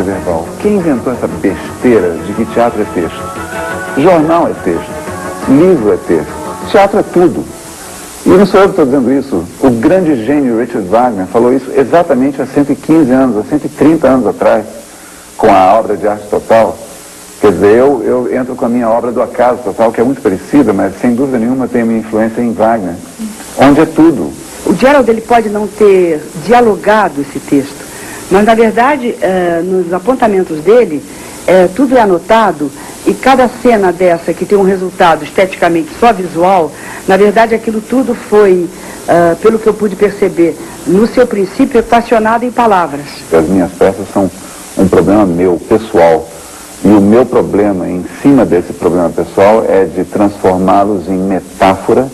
verbal. Quem inventou essa besteira de que teatro é texto? Jornal é texto, livro é texto, teatro é tudo. E não sou eu que estou dizendo isso. O grande gênio Richard Wagner falou isso exatamente há 115 anos, há 130 anos atrás, com a obra de Arte Total. Quer dizer, eu entro com a minha obra do Acaso Total, que é muito parecida, mas sem dúvida nenhuma tem a minha influência em Wagner, onde é tudo. O Gerald, ele pode não ter dialogado esse texto, mas na verdade, nos apontamentos dele, tudo é anotado, e cada cena dessa que tem um resultado esteticamente só visual, na verdade aquilo tudo foi, pelo que eu pude perceber, no seu princípio equacionado em palavras. As minhas peças são um problema meu, pessoal. E o meu problema, em cima desse problema pessoal, é de transformá-los em metáfora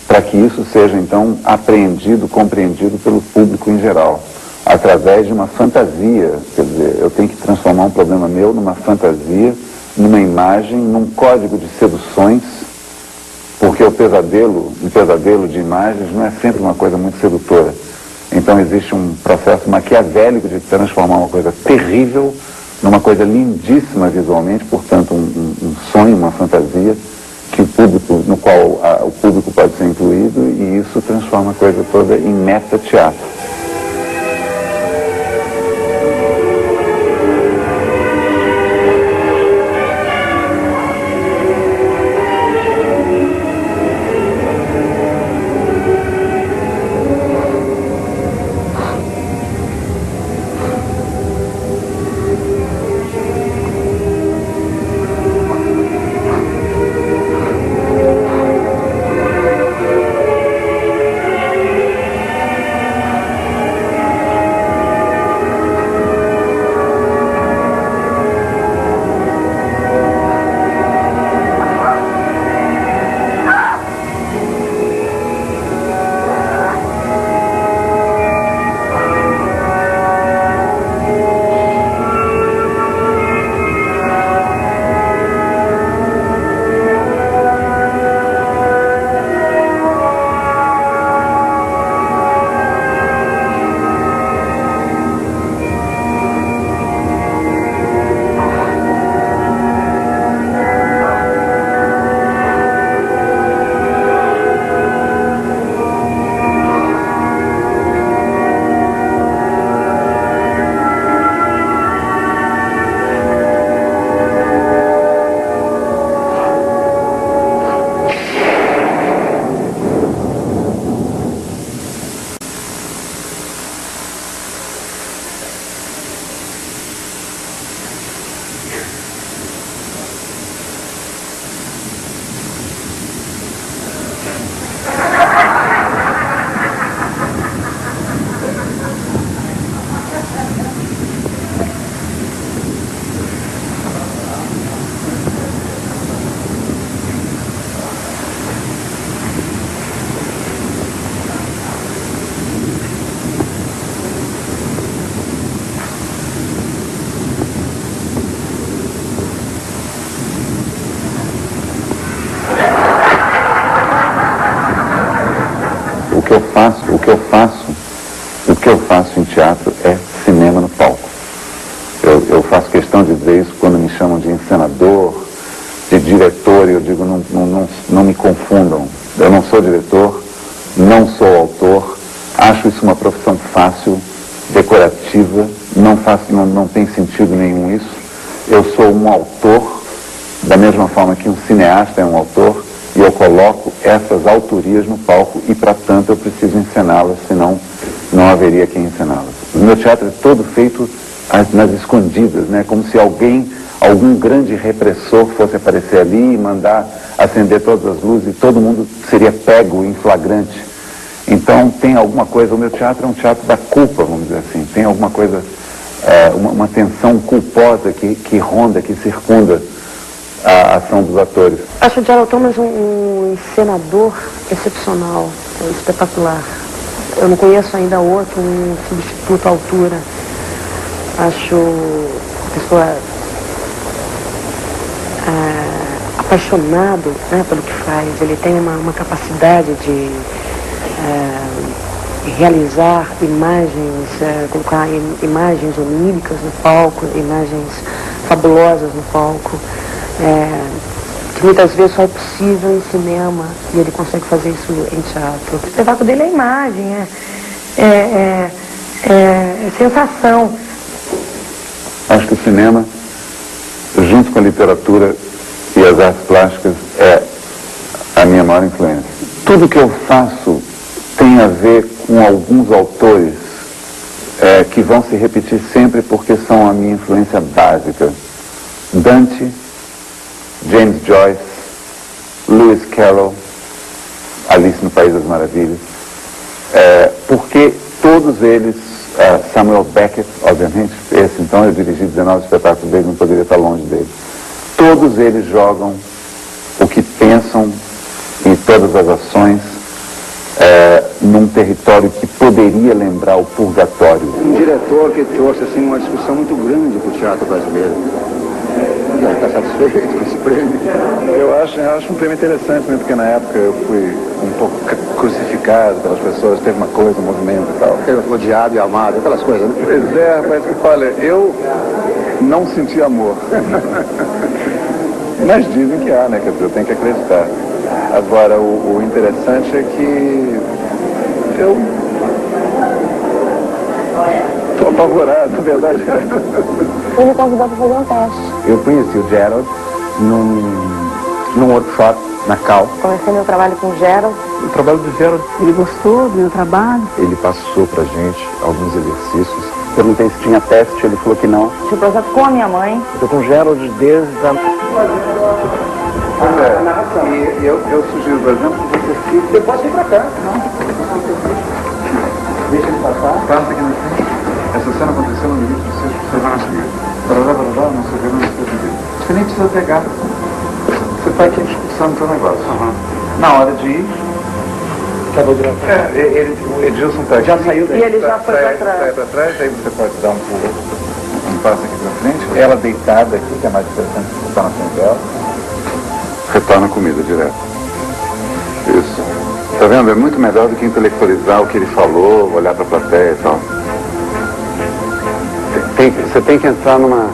para que isso seja, então, apreendido, compreendido pelo público em geral, através de uma fantasia. Quer dizer, eu tenho que transformar um problema meu numa fantasia, numa imagem, num código de seduções, porque um pesadelo de imagens não é sempre uma coisa muito sedutora. Então existe um processo maquiavélico de transformar uma coisa terrível numa coisa lindíssima visualmente, portanto um sonho, uma fantasia que no qual o público pode ser incluído, e isso transforma a coisa toda em meta-teatro. O que eu faço em teatro é cinema no palco. Eu faço questão de dizer isso quando me chamam de encenador, de diretor, e eu digo, não me confundam. Eu não sou diretor, não sou autor, acho isso uma profissão fácil, decorativa, não tem sentido nenhum isso. Eu sou um autor, da mesma forma que um cineasta é um autor, e eu coloco essas autorias no palco, e para tanto eu preciso encená-las, senão não haveria quem encená-las. O meu teatro é todo feito nas escondidas, né? Como se algum grande repressor fosse aparecer ali e mandar acender todas as luzes, e todo mundo seria pego em flagrante. Então tem alguma coisa, o meu teatro é um teatro da culpa, vamos dizer assim, tem alguma coisa, uma tensão culposa que ronda, que circunda a ação dos atores. Acho o Gerald Thomas um encenador excepcional, espetacular. Eu não conheço ainda outro, um substituto à altura. Acho uma pessoa apaixonado, né, pelo que faz. Ele tem uma capacidade de realizar imagens, colocar imagens oníricas no palco, imagens fabulosas no palco, que muitas vezes só é possível em cinema, e ele consegue fazer isso em teatro. O espetáculo dele é imagem, é sensação. Acho que o cinema, junto com a literatura e as artes plásticas, é a minha maior influência. Tudo que eu faço tem a ver com alguns autores que vão se repetir sempre porque são a minha influência básica. Dante, James Joyce, Lewis Carroll, Alice no País das Maravilhas, porque todos eles, Samuel Beckett, obviamente, esse então eu dirigi 19 espetáculos dele, não poderia estar longe dele. Todos eles jogam o que pensam em todas as ações num território que poderia lembrar o purgatório. Um diretor que trouxe assim, uma discussão muito grande para o teatro brasileiro. E ele está satisfeito com esse prêmio? Eu acho um prêmio interessante, né? Porque na época eu fui um pouco crucificado pelas pessoas, teve uma coisa, um movimento e tal. Odiado e amado, aquelas coisas, né? Pois é, mas olha, eu não senti amor. Mas dizem que há, né? Quer dizer, eu tenho que acreditar. Agora, o interessante é que eu estou apavorado, na verdade. Ele me convidou para fazer um teste. Eu conheci o Gerald num workshop na Cal. Comecei meu trabalho com o Gerald. O trabalho do Gerald, Ele gostou do meu trabalho? ele passou pra gente alguns exercícios. Perguntei se tinha teste, ele falou que não. Tive o projeto com a minha mãe. Estou com o Gerald desde a... E eu sugiro, por exemplo, que você pode vir pra cá. Deixa ele passar. Passa aqui na frente. Essa cena aconteceu no início do sexto, você vai seguir. Não sei o que, não sei o que. Você nem precisa pegar. Você está aqui discussando o seu negócio. Na hora de ir... Acabou de levar. O Edilson está aqui. Já saiu daí. E ele já foi para trás. Sai para trás, aí você pode dar um pulo, um passo aqui para frente. Ela deitada aqui, que é mais interessante que você está na frente dela. Retorna a comida direto. Isso. Tá vendo? É muito melhor do que intelectualizar o que ele falou, olhar para a plateia e tal. Você tem que entrar numa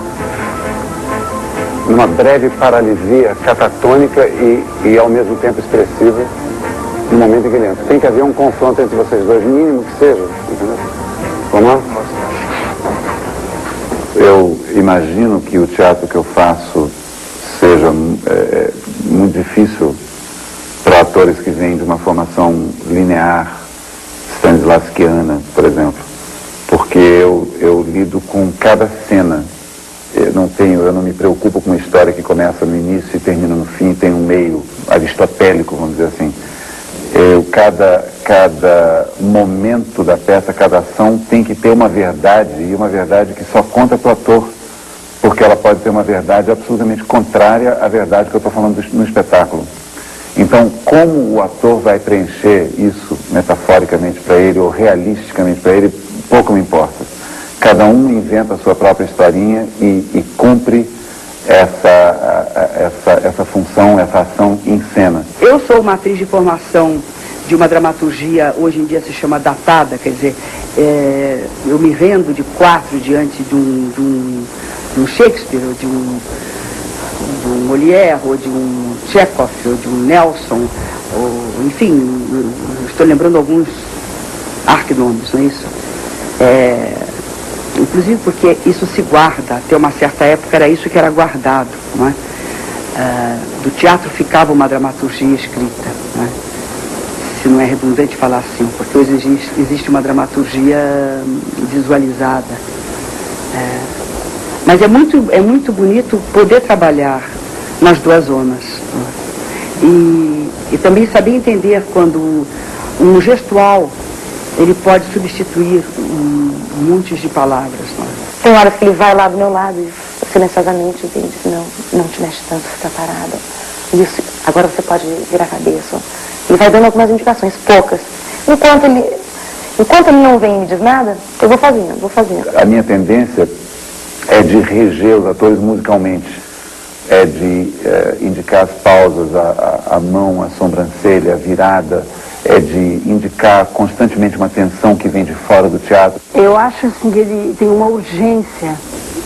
breve paralisia catatônica e ao mesmo tempo expressiva no momento em que ele entra. Tem que haver um confronto entre vocês dois, mínimo que seja, entendeu? Vamos lá? Eu imagino que o teatro que eu faço seja muito difícil para atores que vêm de uma formação linear, stanislavskiana, por exemplo, porque eu lido com cada cena. Eu não me preocupo com uma história que começa no início e termina no fim, tem um meio aristotélico, vamos dizer assim. Cada momento da peça, cada ação tem que ter uma verdade, e uma verdade que só conta para o ator, porque ela pode ter uma verdade absolutamente contrária à verdade que eu estou falando no espetáculo. Então, como o ator vai preencher isso metaforicamente para ele ou realisticamente para ele, pouco me importa. Cada um inventa a sua própria historinha e cumpre essa função, essa ação em cena. Eu sou uma atriz de formação de uma dramaturgia, hoje em dia se chama datada, quer dizer, eu me rendo de quatro diante de um Shakespeare, ou de um Molière, ou de um Chekhov, ou de um Nelson, ou, enfim, estou lembrando alguns arquinomes, não é isso? Inclusive porque isso se guarda, até uma certa época era isso que era guardado, não é? Do teatro ficava uma dramaturgia escrita, não é? Se não é redundante falar assim, porque hoje existe uma dramaturgia visualizada. Mas é muito bonito poder trabalhar nas duas zonas. E também saber entender quando um gestual ele pode substituir montes de palavras. Tem horas que ele vai lá do meu lado e silenciosamente ele diz, não te mexe tanto, fica parada. Isso, agora você pode virar a cabeça. Ele vai dando algumas indicações, poucas. Enquanto ele não vem e me diz nada, eu vou fazendo. A minha tendência é de reger os atores musicalmente, é de indicar as pausas, a mão, a sobrancelha, a virada, é de indicar constantemente uma tensão que vem de fora do teatro? Eu acho assim que ele tem uma urgência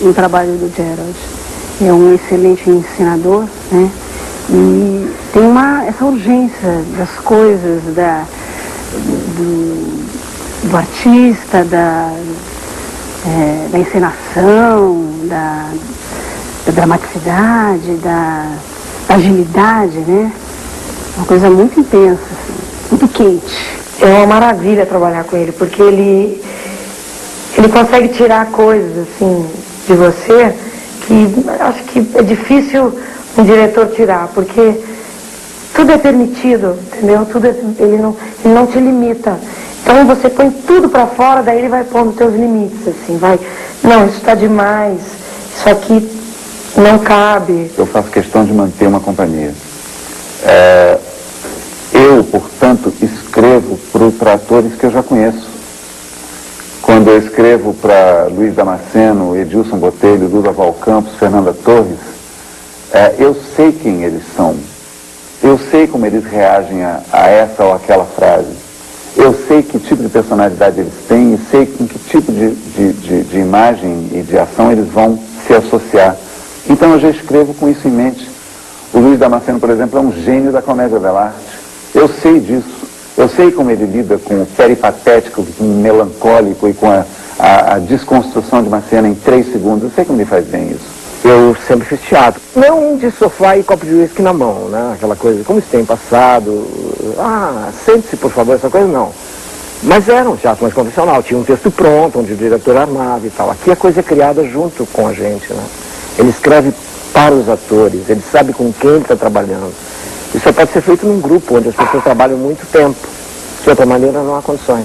no trabalho do Gerald. É um excelente ensinador, né? E tem essa urgência das coisas, do artista, da encenação, da dramaticidade, da agilidade, né? Uma coisa muito intensa, assim, muito quente. É uma maravilha trabalhar com ele, porque ele consegue tirar coisas, assim, de você que acho que é difícil um diretor tirar, porque tudo é permitido, entendeu? Ele não te limita. Então você põe tudo pra fora, daí ele vai pondo teus limites, assim, não, isso está demais, isso aqui não cabe. Eu faço questão de manter uma companhia. Eu, portanto, escrevo para atores que eu já conheço. Quando eu escrevo para Luiz Damasceno, Edilson Botelho, Duda Campos, Fernanda Torres, eu sei quem eles são. Eu sei como eles reagem a essa ou aquela frase. Eu sei que tipo de personalidade eles têm e sei com que tipo de imagem e de ação eles vão se associar. Então eu já escrevo com isso em mente. O Luiz Damasceno, por exemplo, é um gênio da comédia dell'arte. Eu sei disso. Eu sei como ele lida com o peripatético, com o melancólico e com a desconstrução de uma cena em 3 segundos. Eu sei como ele faz bem isso. Eu sempre fiz teatro. Não de sofá e copo de uísque na mão, né? Aquela coisa, como isso tem passado. Sente-se, por favor, essa coisa não. Mas era um teatro mais convencional, tinha um texto pronto, onde o diretor armava e tal. Aqui a coisa é criada junto com a gente, né? Ele escreve para os atores, ele sabe com quem ele está trabalhando. Isso só pode ser feito num grupo, onde as pessoas trabalham muito tempo. De outra maneira, não há condições.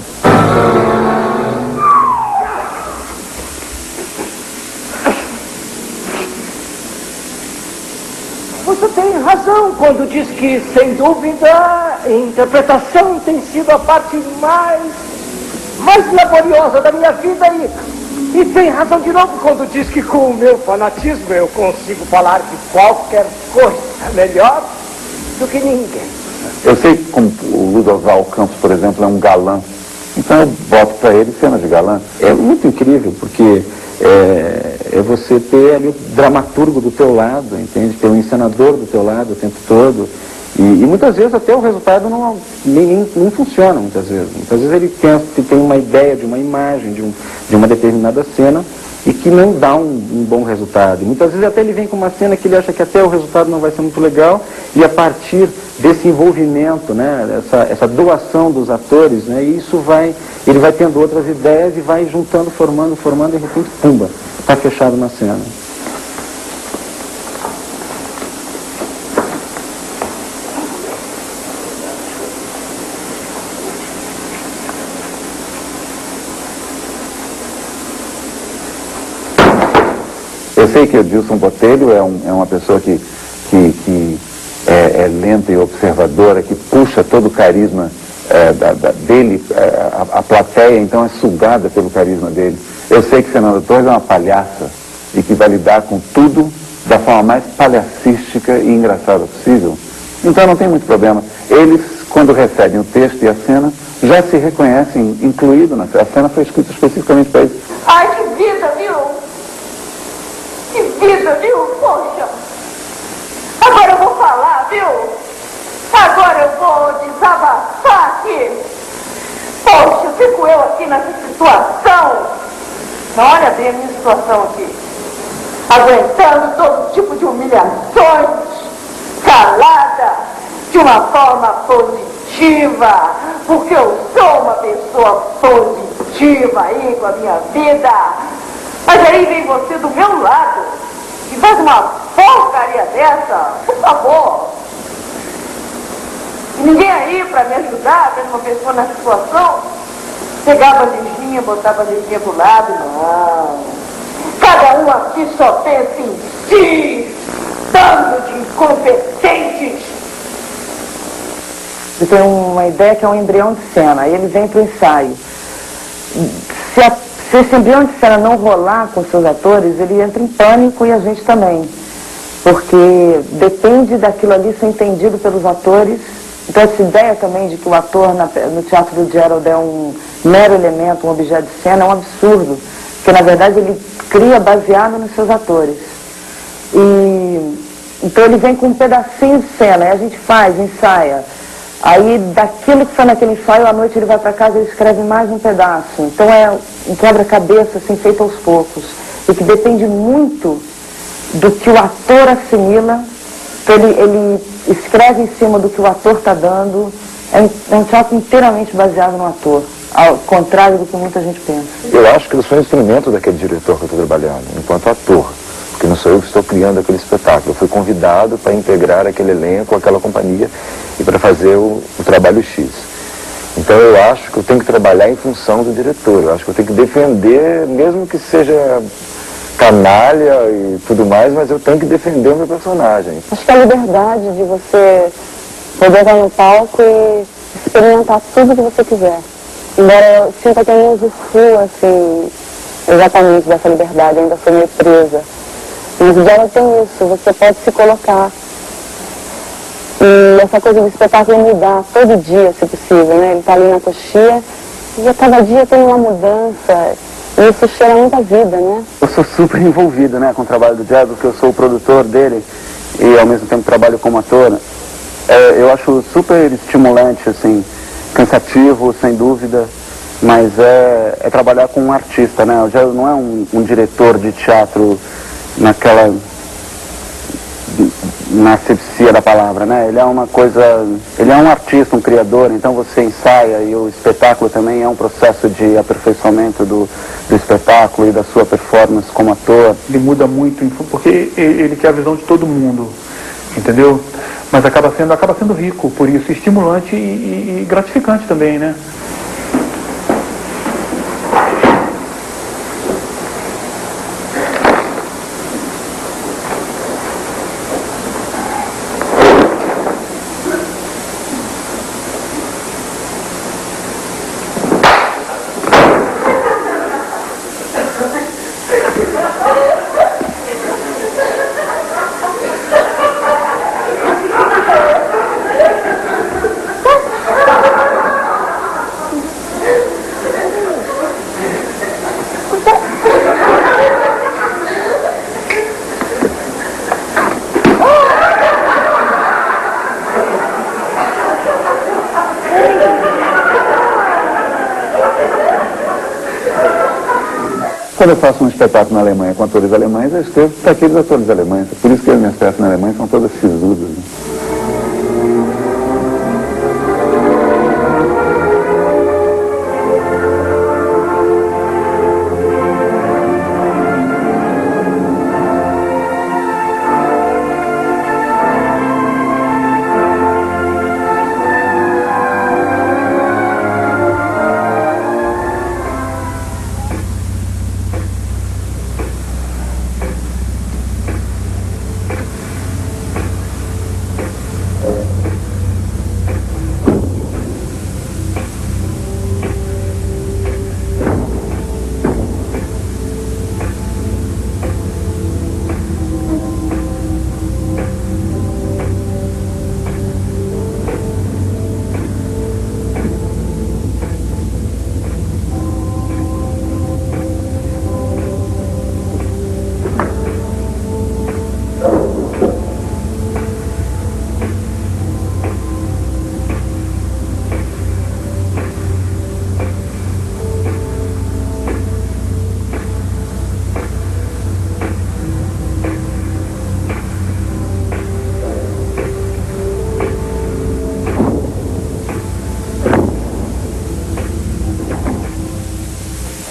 Você tem razão quando diz que, sem dúvida, a interpretação tem sido a parte mais laboriosa da minha vida e tem razão de novo quando diz que com o meu fanatismo eu consigo falar de qualquer coisa melhor do que ninguém. Eu sei que como o Ludoval Campos, por exemplo, é um galã. Então eu boto para ele cenas de galã. É muito incrível, porque é você ter ali o dramaturgo do teu lado, entende? Ter o encenador do teu lado o tempo todo. E muitas vezes até o resultado nem funciona, muitas vezes. Muitas vezes ele pensa que tem uma ideia de uma imagem, de uma determinada cena, e que não dá um bom resultado. E muitas vezes até ele vem com uma cena que ele acha que até o resultado não vai ser muito legal, e a partir desse envolvimento, né, essa doação dos atores, né, ele vai tendo outras ideias e vai juntando, formando, e de repente, pumba, está fechado na cena. Eu sei que o Edilson Botelho é uma pessoa que é lenta e observadora, que puxa todo o carisma dele, a plateia então é sugada pelo carisma dele. Eu sei que Fernanda Torres é uma palhaça e que vai lidar com tudo da forma mais palhacística e engraçada possível. Então não tem muito problema. Eles, quando recebem o texto e a cena, já se reconhecem incluído na cena. A cena foi escrita especificamente para eles. Ai, que vida, viu? Que vida, viu? Poxa! Agora eu vou falar, viu? Agora eu vou desabafar aqui. Poxa, fico eu aqui nessa situação. Olha bem a minha situação aqui. Aguentando todo tipo de humilhações, calada, de uma forma positiva, porque eu sou uma pessoa positiva aí com a minha vida. Mas aí vem você do meu lado e faz uma porcaria dessa, por favor. E ninguém aí para me ajudar, vendo uma pessoa na situação, pegava a bandejinha, botava a bandejinha pro lado, não. Cada um aqui só pensa em si, tanto de incompetentes. Ele tem uma ideia que é um embrião de cena, aí ele vem pro ensaio. Se esse embrião de cena não rolar com seus atores, ele entra em pânico e a gente também. Porque depende daquilo ali ser entendido pelos atores Então essa ideia também de que o ator no teatro do Gerald é um mero elemento, um objeto de cena, é um absurdo, porque na verdade ele cria baseado nos seus atores. Então ele vem com um pedacinho de cena, aí a gente faz, ensaia. Aí daquilo que foi naquele ensaio, à noite ele vai para casa e escreve mais um pedaço. Então é um quebra-cabeça assim, feito aos poucos. E que depende muito do que o ator assimila. Então ele escreve em cima do que o ator está dando. É um teatro inteiramente baseado no ator, ao contrário do que muita gente pensa. Eu acho que eu sou instrumento daquele diretor que eu estou trabalhando, enquanto ator. Porque não sou eu que estou criando aquele espetáculo. Eu fui convidado para integrar aquele elenco, aquela companhia, e para fazer o trabalho X. Então eu acho que eu tenho que trabalhar em função do diretor. Eu acho que eu tenho que defender, mesmo que seja canalha e tudo mais, mas eu tenho que defender o meu personagem. Acho que a liberdade de você poder estar no palco e experimentar tudo que você quiser. Embora eu sinta que eu não usufruo, assim, exatamente dessa liberdade, ainda sou meio presa. Mas o Gerald tem isso, você pode se colocar. E essa coisa do espetáculo mudar todo dia, se possível, né? Ele está ali na coxia e a cada dia tem uma mudança. E isso cheira muito a vida, né? Eu sou super envolvido, né, com o trabalho do Gerald, porque eu sou o produtor dele e ao mesmo tempo trabalho como ator. Eu acho super estimulante, assim, cansativo, sem dúvida, mas é trabalhar com um artista, né? O Gerald não é um diretor de teatro na asepsia da palavra, né? Ele é uma coisa, ele é um artista, um criador, então você ensaia e o espetáculo também é um processo de aperfeiçoamento do espetáculo e da sua performance como ator. Ele muda muito, porque ele quer a visão de todo mundo, entendeu? Mas acaba sendo rico, por isso, estimulante e gratificante também, né? Quando eu faço um espetáculo na Alemanha com atores alemães, eu escrevo para aqueles atores alemães. Por isso que as minhas peças na Alemanha são todas sisudas, né?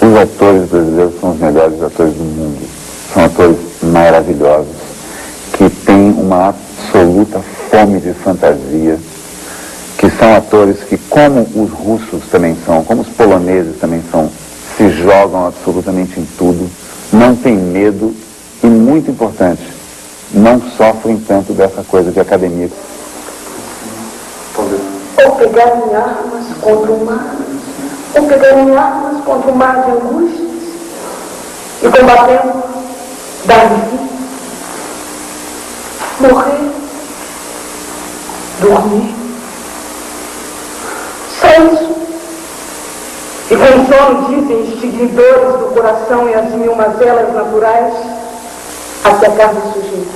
Os atores brasileiros são os melhores atores do mundo. São atores maravilhosos, que têm uma absoluta fome de fantasia, que são atores que, como os russos também são, como os poloneses também são, se jogam absolutamente em tudo, não têm medo e, muito importante, não sofrem tanto dessa coisa de academia. Ou pegarem armas contra o mar, ou pegarem armas contra o mar de angústias e combatendo, dar-lhe fim, morrer, dormir, Penso. E com sono dizem extinguidores do coração e as mil mazelas naturais, até a carne surgir.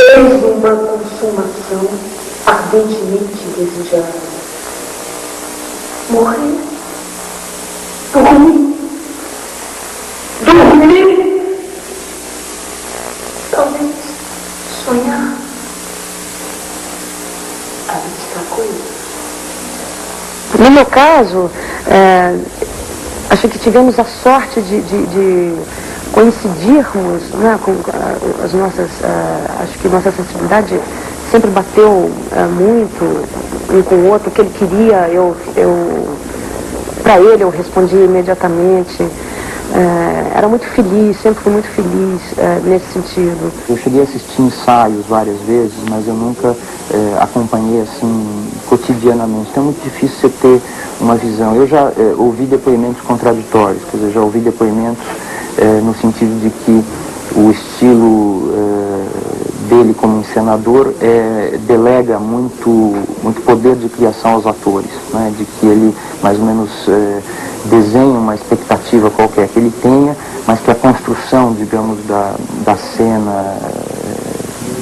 Eis uma consumação ardentemente desejada. Morrer. Dormir. Talvez sonhar. Ali está a coisa. No meu caso, acho que tivemos a sorte de coincidirmos, né, com as nossas, acho que nossa sensibilidade sempre bateu muito um com o outro. O que ele queria, para ele eu respondia imediatamente. Era muito feliz, sempre fui muito feliz nesse sentido. Eu cheguei a assistir ensaios várias vezes, mas eu nunca acompanhei assim cotidianamente. Então é muito difícil você ter uma visão. Eu já ouvi depoimentos contraditórios, quer dizer, já ouvi depoimentos no sentido de que o estilo dele como encenador delega muito poder de criação aos atores, né? De que ele mais ou menos desenha uma expectativa qualquer que ele tenha, mas que a construção, digamos, da cena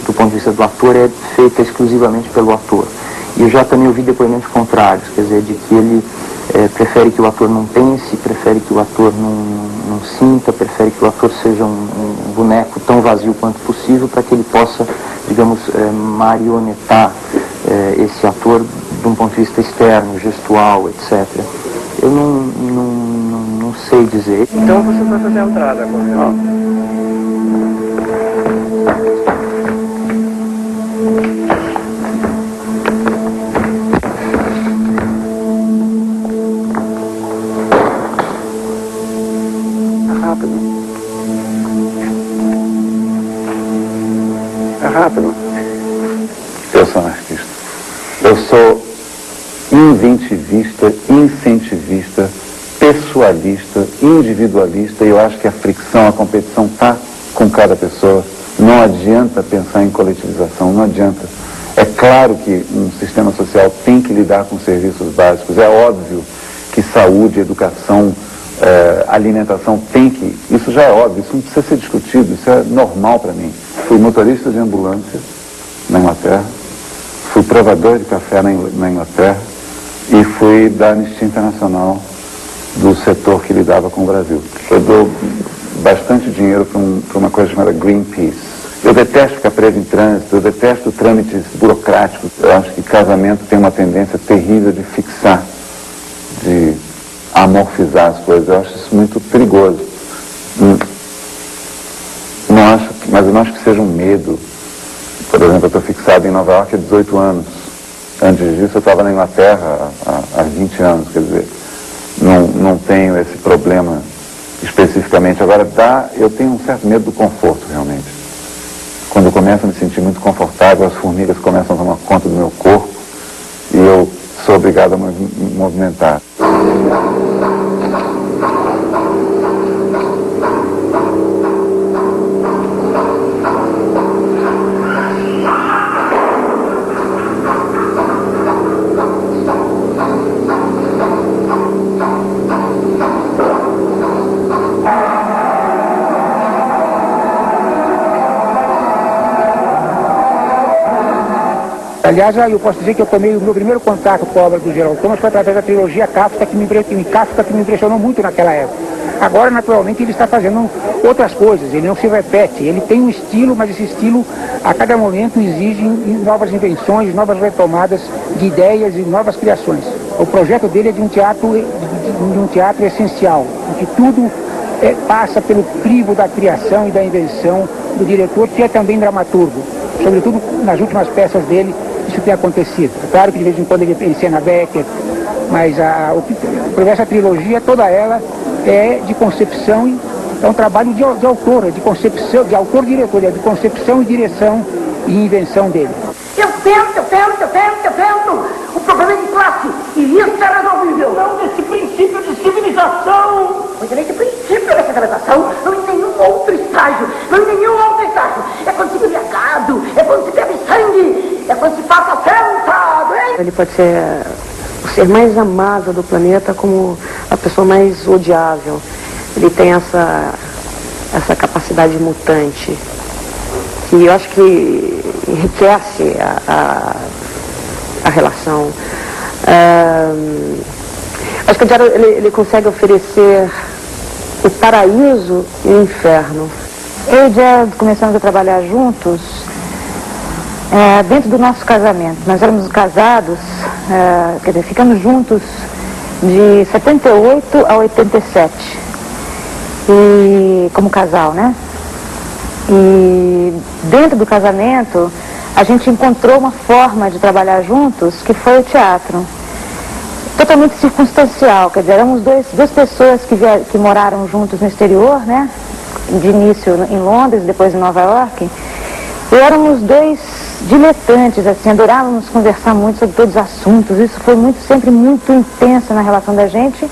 do ponto de vista do ator é feita exclusivamente pelo ator. E eu já também ouvi depoimentos contrários, quer dizer, de que ele prefere que o ator não pense, prefere que o ator não sinta, prefere que o ator seja um boneco tão vazio quanto possível para que ele possa, digamos, marionetar esse ator de um ponto de vista externo, gestual, etc. Eu não sei dizer. Então você vai fazer a entrada agora. Rápido. Eu sou um artista. Eu sou inventivista, incentivista, pessoalista, individualista, e eu acho que a fricção, a competição está com cada pessoa. Não adianta pensar em coletivização, não adianta. É claro que um sistema social tem que lidar com serviços básicos, é óbvio que saúde, educação, alimentação isso já é óbvio, isso não precisa ser discutido, isso é normal para mim. Fui motorista de ambulância na Inglaterra, fui provador de café na Inglaterra e fui da Anistia Internacional do setor que lidava com o Brasil. Eu dou bastante dinheiro para uma coisa chamada Greenpeace. Eu detesto ficar preso em trânsito, eu detesto trâmites burocráticos. Eu acho que casamento tem uma tendência terrível de fixar, de amorfizar as coisas. Eu acho isso muito perigoso. Mas eu não acho que seja um medo. Por exemplo, eu estou fixado em Nova York há 18 anos. Antes disso, eu estava na Inglaterra há 20 anos, quer dizer, não tenho esse problema especificamente. Agora, eu tenho um certo medo do conforto, realmente. Quando eu começo a me sentir muito confortável, as formigas começam a tomar conta do meu corpo e eu sou obrigado a me movimentar. Aliás, eu posso dizer que eu tomei o meu primeiro contato com a obra do Gerald Thomas foi através da trilogia Kafka, que me impressionou muito naquela época. Agora, naturalmente, ele está fazendo outras coisas, ele não se repete, ele tem um estilo, mas esse estilo, a cada momento, exige novas invenções, novas retomadas de ideias e novas criações. O projeto dele é de um teatro essencial, em que tudo passa pelo crivo da criação e da invenção do diretor, que é também dramaturgo. Sobretudo nas últimas peças dele, isso tem acontecido. É claro que de vez em quando ele encena Becker, mas essa trilogia, toda ela é de concepção, é um trabalho de autor, é de concepção, de autor-diretor, é de concepção e direção e invenção dele. Eu tento. O problema é de classe, e isso é resolvível. Não desse princípio de civilização. Pois é, esse princípio da civilização, não em nenhum outro estágio. É quando se bebe gado, é quando se bebe sangue, é quando se passa sentado, hein? Ele pode ser ser mais amável do planeta como a pessoa mais odiável. Ele tem essa capacidade mutante, que eu acho que enriquece a relação. Acho que o Gerald, ele consegue oferecer o paraíso e o inferno. Eu e o Gerald começamos a trabalhar juntos dentro do nosso casamento. Nós éramos casados, quer dizer, ficamos juntos de 78 a 87, e, como casal, né? E dentro do casamento, a gente encontrou uma forma de trabalhar juntos, que foi o teatro. Totalmente circunstancial, quer dizer, éramos duas pessoas que moraram juntos no exterior, né? De início em Londres, depois em Nova York. E éramos dois diletantes, assim, adorávamos conversar muito sobre todos os assuntos. Isso foi sempre muito intenso na relação da gente.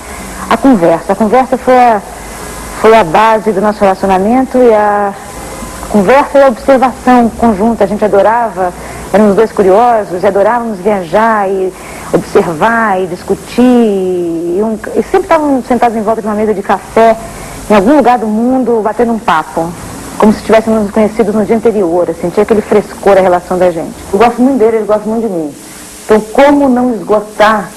A conversa foi a base do nosso relacionamento, e a conversa e a observação conjunta. A gente adorava, éramos dois curiosos, adorávamos viajar e observar e discutir, e sempre estávamos sentados em volta de uma mesa de café em algum lugar do mundo, batendo um papo, como se tivéssemos nos conhecidos no dia anterior, assim, tinha aquele frescor a relação da gente. Eu gosto muito dele, ele gosta muito de mim. Então, como não esgotar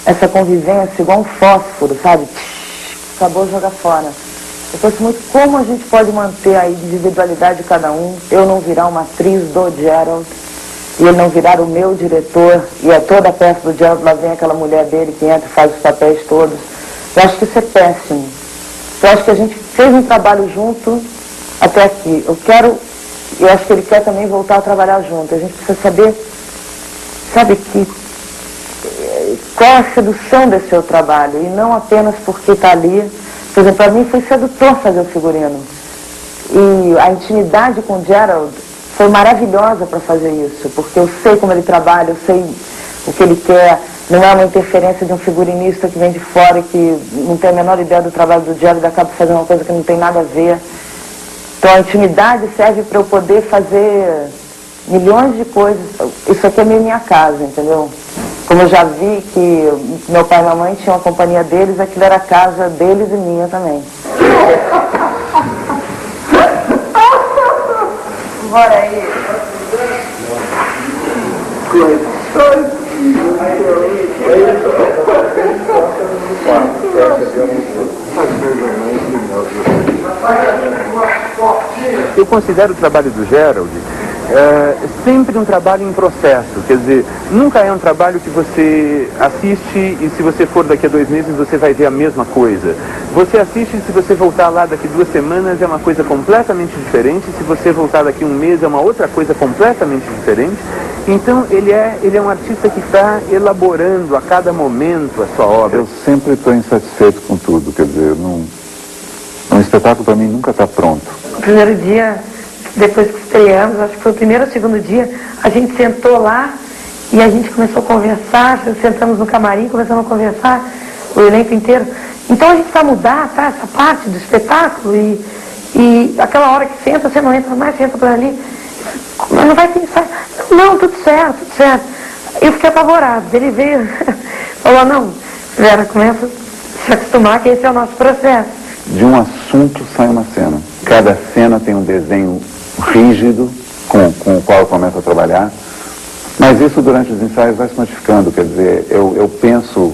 essa convivência igual um fósforo, sabe? Acabou, joga fora. Eu penso muito como a gente pode manter a individualidade de cada um, eu não virar uma atriz do Gerald, e ele não virar o meu diretor, e a toda a peça do Gerald, lá vem aquela mulher dele que entra e faz os papéis todos. Eu acho que isso é péssimo. Eu acho que a gente fez um trabalho junto até aqui. Eu acho que ele quer também voltar a trabalhar junto. A gente precisa saber, sabe, qual a sedução desse seu trabalho, e não apenas porque está ali. Por exemplo, para mim foi sedutor fazer o figurino. E a intimidade com o Gerald foi maravilhosa para fazer isso, porque eu sei como ele trabalha, eu sei o que ele quer. Não é uma interferência de um figurinista que vem de fora e que não tem a menor ideia do trabalho do Gerald e acaba fazendo uma coisa que não tem nada a ver. Então a intimidade serve para eu poder fazer milhões de coisas. Isso aqui é minha casa, entendeu? Como eu já vi que meu pai e minha mãe tinham a companhia deles, aquilo era a casa deles e minha também. Bora aí. Eu considero o trabalho do Gerald sempre um trabalho em processo, quer dizer, nunca é um trabalho que você assiste e se você for daqui a 2 meses você vai ver a mesma coisa. Você assiste e se você voltar lá daqui 2 semanas é uma coisa completamente diferente, se você voltar daqui 1 mês é uma outra coisa completamente diferente. Então ele é um artista que está elaborando a cada momento a sua obra. Eu sempre estou insatisfeito com tudo, quer dizer, um espetáculo para mim nunca está pronto. O primeiro dia, depois que estreamos, acho que foi o primeiro ou segundo dia, a gente sentou lá e a gente começou a conversar, sentamos no camarim, começamos a conversar, o elenco inteiro. Então a gente vai mudar, tá, essa parte do espetáculo e aquela hora que senta, você não entra mais, você entra por ali, mas não vai pensar, não, tudo certo, tudo certo. Eu fiquei apavorado, ele veio, falou, não, Vera, começa a se acostumar que esse é o nosso processo. De um assunto sai uma cena. Cada cena tem um desenho rígido com o qual eu começo a trabalhar, mas isso durante os ensaios vai se modificando, quer dizer, eu penso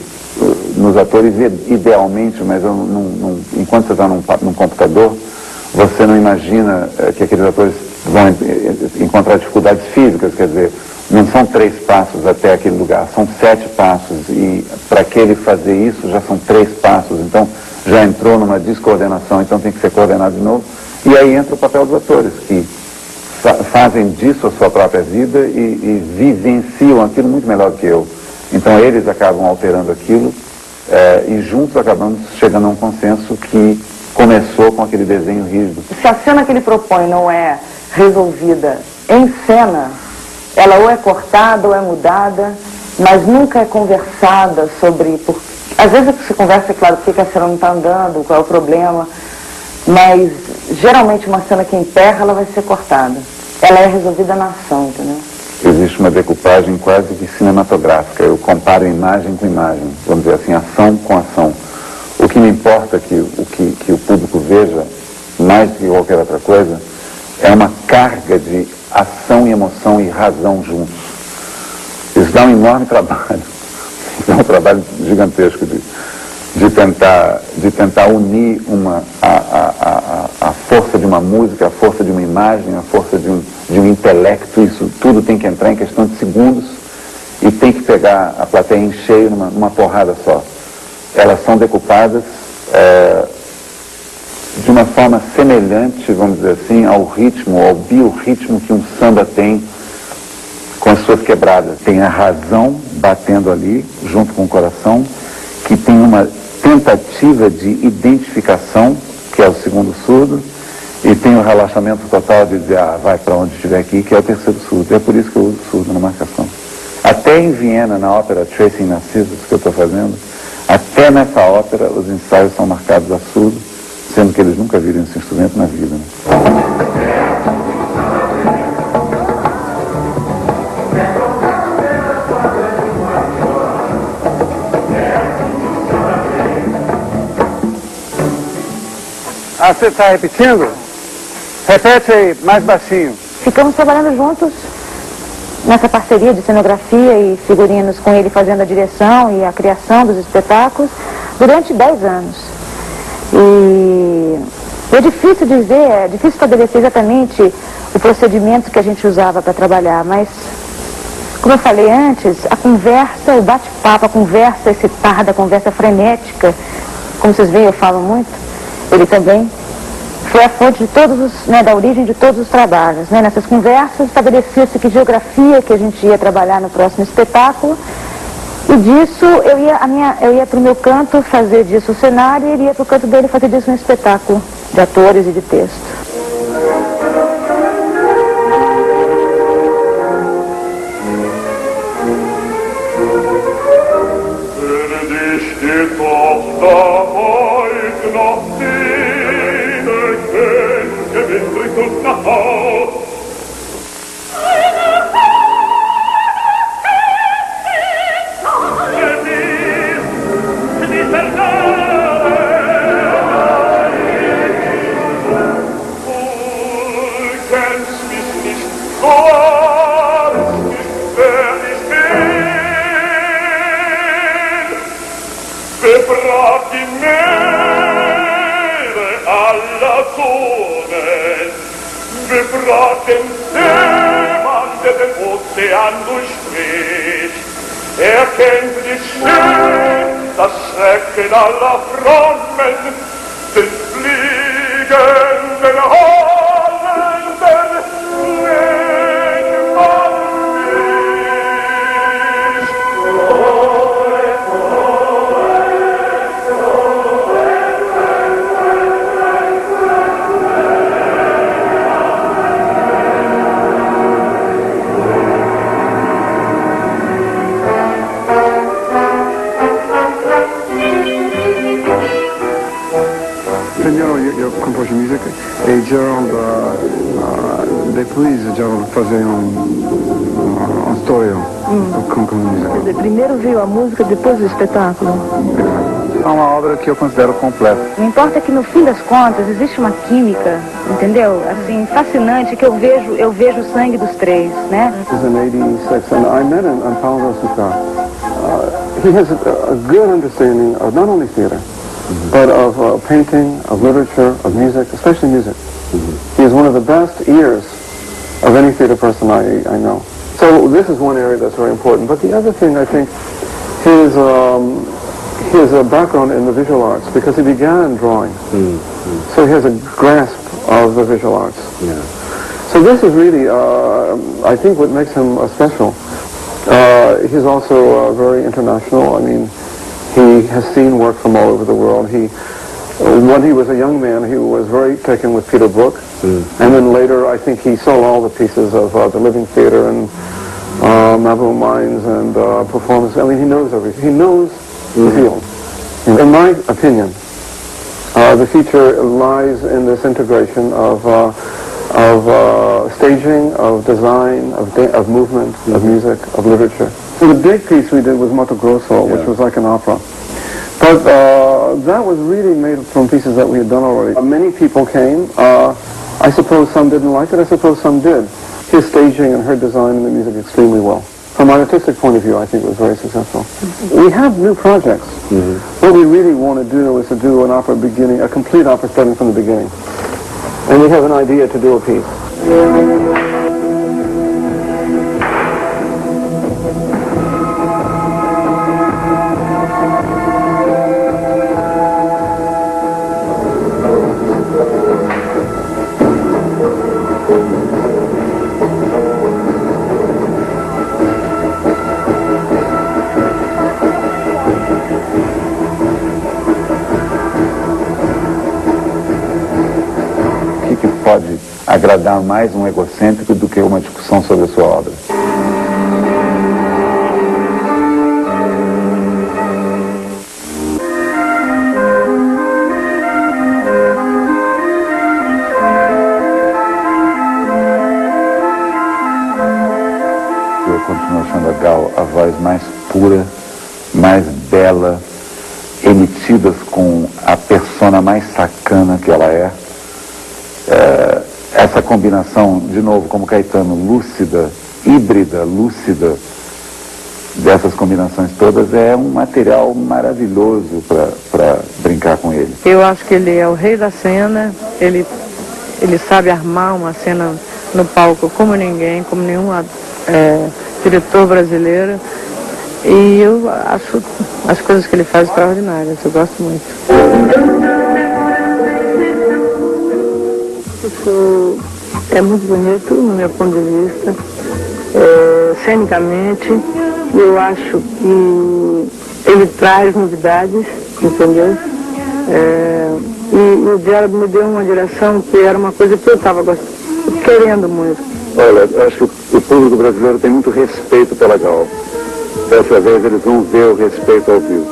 nos atores idealmente, mas eu enquanto você está num computador, você não imagina que aqueles atores vão encontrar dificuldades físicas, quer dizer, não são 3 passos até aquele lugar, são 7 passos, e para aquele fazer isso já são 3 passos, então já entrou numa descoordenação, então tem que ser coordenado de novo. E aí entra o papel dos atores, que fazem disso a sua própria vida e vivenciam aquilo muito melhor do que eu. Então eles acabam alterando aquilo e juntos acabamos chegando a um consenso que começou com aquele desenho rígido. Se a cena que ele propõe não é resolvida em cena, ela ou é cortada ou é mudada, mas nunca é conversada sobre... Às vezes se conversa, é claro, por que a cena não está andando, qual é o problema, mas geralmente uma cena que emperra, ela vai ser cortada. Ela é resolvida na ação, entendeu? Existe existe uma decupagem quase que cinematográfica. Eu comparo imagem com imagem, vamos dizer assim, ação com ação. O que me importa é que o público veja, mais do que qualquer outra coisa, é uma carga de ação e emoção e razão juntos. Isso dá um enorme trabalho. Isso é um trabalho gigantesco de tentar unir a força de uma música, a força de uma imagem, a força de um intelecto. Isso tudo tem que entrar em questão de segundos e tem que pegar a plateia em cheio numa porrada só. Elas são decupadas de uma forma semelhante, vamos dizer assim, ao ritmo, ao biorritmo que um samba tem com as suas quebradas. Tem a razão batendo ali, junto com o coração, que tem uma tentativa de identificação, que é o segundo surdo, e tem o relaxamento total de dizer, vai para onde estiver aqui, que é o terceiro surdo. É por isso que eu uso surdo na marcação. Até em Viena, na ópera Tracing Narcissus, que eu estou fazendo, até nessa ópera os ensaios são marcados a surdo, sendo que eles nunca viram esse instrumento na vida. Né? Ah, você está repetindo? Repete aí, mais baixinho. Ficamos trabalhando juntos nessa parceria de cenografia e figurinos, com ele fazendo a direção e a criação dos espetáculos durante 10 anos. E é difícil dizer, é difícil estabelecer exatamente o procedimento que a gente usava para trabalhar, mas, como eu falei antes, a conversa, o bate-papo, a conversa excitada, a conversa frenética, como vocês veem, eu falo muito, ele também, foi a fonte de todos os, da origem de todos os trabalhos. Nessas conversas estabelecia-se que geografia que a gente ia trabalhar no próximo espetáculo, e disso eu ia para o meu canto fazer disso o cenário, e ele ia para o canto dele fazer disso um espetáculo de atores e de texto. Erkennt die Schön, das Schrecken aller Frommen, den fliegenden Hollenden, nennt man mich. Eu compus music e Gerald, depois Gerald fazia uma história com música. Primeiro veio a música, depois o espetáculo. É uma obra que eu considero completa. O importa é que no fim das contas existe uma química, entendeu? Assim, fascinante, que eu vejo o sangue dos três, né? He's in 86 and I met him on Paulo Rosicá. He has a good understanding of not only theater, but of painting, of literature, of music, especially music. He is one of the best ears of any theater person I know. So this is one area that's very important. But the other thing, I think, his background in the visual arts, because he began drawing. So he has a grasp of the visual arts. Yeah. So this is really, I think, what makes him special. He's also very international. I mean, he has seen work from all over the world. When he was a young man, he was very taken with Peter Brook. And then later, I think he saw all the pieces of the Living Theater and Mavro Mines and performance. I mean, he knows everything. He knows the field. In my opinion, the future lies in this integration of of staging, of design, of movement, of music, of literature. So the big piece we did was Mato Grosso, which was like an opera. But that was really made from pieces that we had done already. Many people came. I suppose some didn't like it. I suppose some did. His staging and her design and the music extremely well. From an artistic point of view, I think it was very successful. We have new projects. What we really want to do is to do an opera beginning, a complete opera starting from the beginning. And we have an idea to do a piece. Pode agradar mais um egocêntrico do que uma discussão sobre a sua obra. Eu continuo achando a Gal a voz mais pura, mais bela, emitidas com a persona mais sacana que ela é. Essa combinação, de novo, como Caetano, lúcida, híbrida, lúcida, dessas combinações todas, é um material maravilhoso para brincar com ele. Eu acho que ele é o rei da cena, ele sabe armar uma cena no palco como ninguém, como nenhum diretor brasileiro, e eu acho as coisas que ele faz extraordinárias, eu gosto muito. É muito bonito, no meu ponto de vista. Cenicamente, eu acho que ele traz novidades, entendeu? E o Gerald me deu uma direção que era uma coisa que eu estava querendo muito. Olha, eu acho que o público brasileiro tem muito respeito pela Gal. Dessa vez eles vão ver o respeito ao vivo.